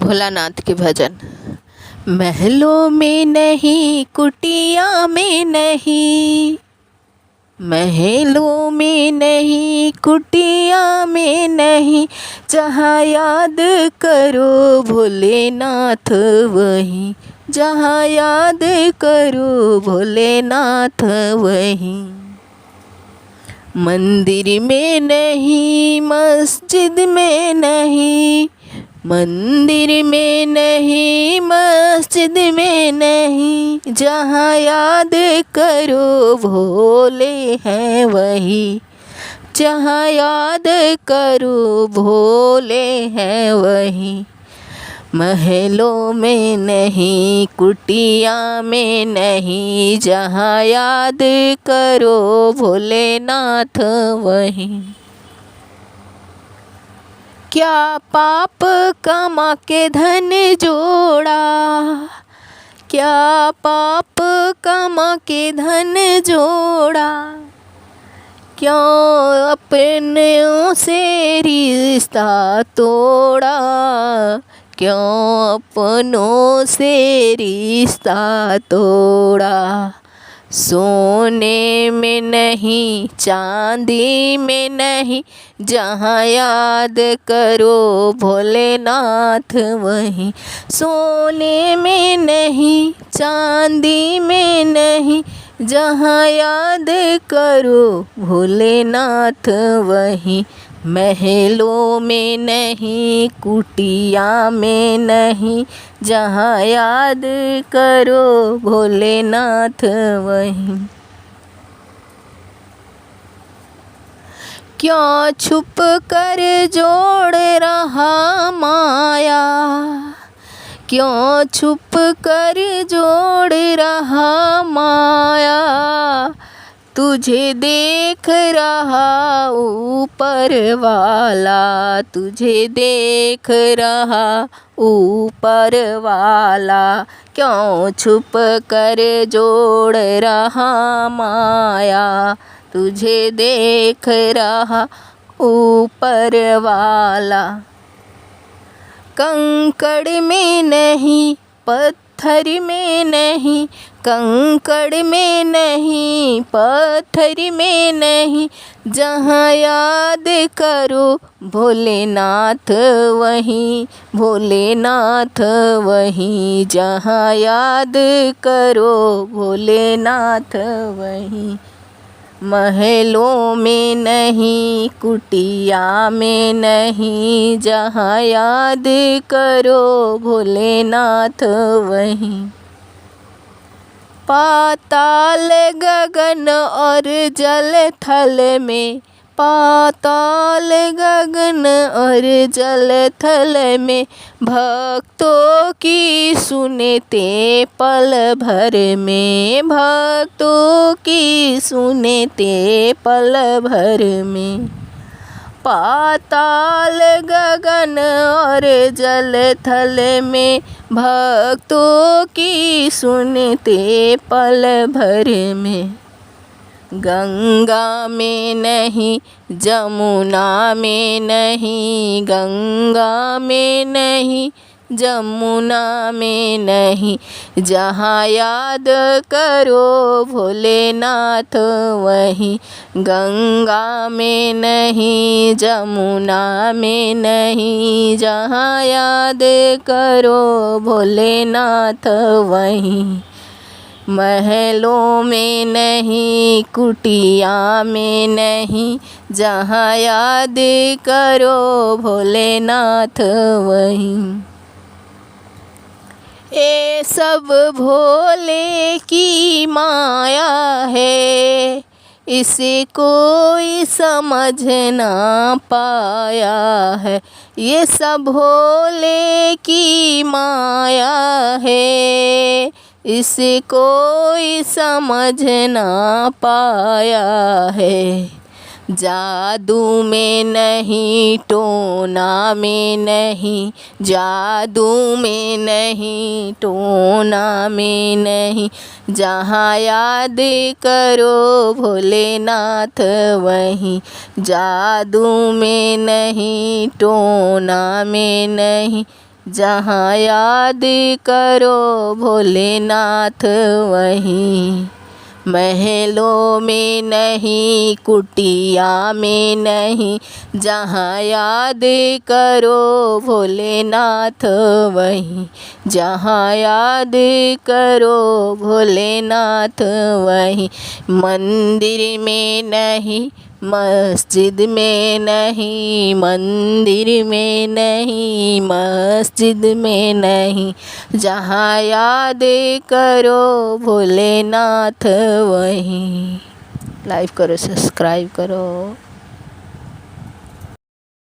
भोलानाथ के भजन। महलों में नहीं, कुटिया में नहीं, महलों में नहीं, कुटिया में नहीं, जहाँ याद करो भोलेनाथ वहीं, जहाँ याद करो भोलेनाथ वहीं। मंदिर में नहीं, मस्जिद में नहीं, मंदिर में नहीं, मस्जिद में नहीं, जहाँ याद करो भोले हैं वही, जहाँ याद करो भोले हैं वही। महलों में नहीं, कुटिया में नहीं, जहाँ याद करो भोलेनाथ वहीं। क्या पाप कमा के धन जोड़ा, क्या पाप कमा के धन जोड़ा, क्यों अपनों से रिश्ता तोड़ा, क्यों अपनों से रिश्ता तोड़ा। सोने में नहीं, चांदी में नहीं, जहाँ याद करो भोलेनाथ वहीं। सोने में नहीं, चांदी में नहीं, जहाँ याद करो भोलेनाथ वहीं। महलों में नहीं, कुटिया में नहीं, जहाँ याद करो भोलेनाथ वहीं। क्यों छुप कर जोड़ रहा माया, क्यों छुप कर जोड़ रहा माया, तुझे देख रहा ऊपर वाला, तुझे देख रहा ऊपर वाला। क्यों छुप कर जोड़ रहा माया, तुझे देख रहा ऊपर वाला। कंकड़ में नहीं, पत्थर में नहीं, कंकड़ में नहीं, पत्थर में नहीं, जहाँ याद करो भोलेनाथ वहीं, भोलेनाथ वहीं, जहाँ याद करो भोलेनाथ वहीं। महलों में नहीं, कुटिया में नहीं, जहाँ याद करो भोलेनाथ वहीं। पाताल गगन और जल थल में, पाताल गगन और जल थल में, भक्तों की सुनते पल भर में, भक्तों की सुनते पल भर में। पाताल गगन और जल थल में, भक्तों की सुनते पल भर में। गंगा में नहीं, जमुना में नहीं, गंगा में नहीं, जमुना में नहीं, जहाँ याद करो भोलेनाथ वहीं। गंगा में नहीं, जमुना में नहीं, जहाँ याद करो भोलेनाथ वहीं। महलों में नहीं, कुटिया में नहीं, जहाँ याद करो भोलेनाथ वहीं। ये सब भोले की माया है, इसे कोई समझ ना पाया है। ये सब भोले की माया है, इसे कोई समझ ना पाया है। जादू में नहीं, टोना में नहीं, जादू में नहीं, टोना में नहीं, जहाँ याद करो भोलेनाथ वहीं। जादू में नहीं, टोना में नहीं, जहाँ याद करो भोलेनाथ वहीं, महलों में नहीं कुटिया में नहीं, जहाँ याद करो भोलेनाथ वहीं, जहाँ याद करो भोलेनाथ वहीं, मंदिर में नहीं मस्जिद में नहीं, मंदिर में नहीं मस्जिद में नहीं, जहाँ याद करो भोलेनाथ वहीं। लाइक करो, सब्सक्राइब करो।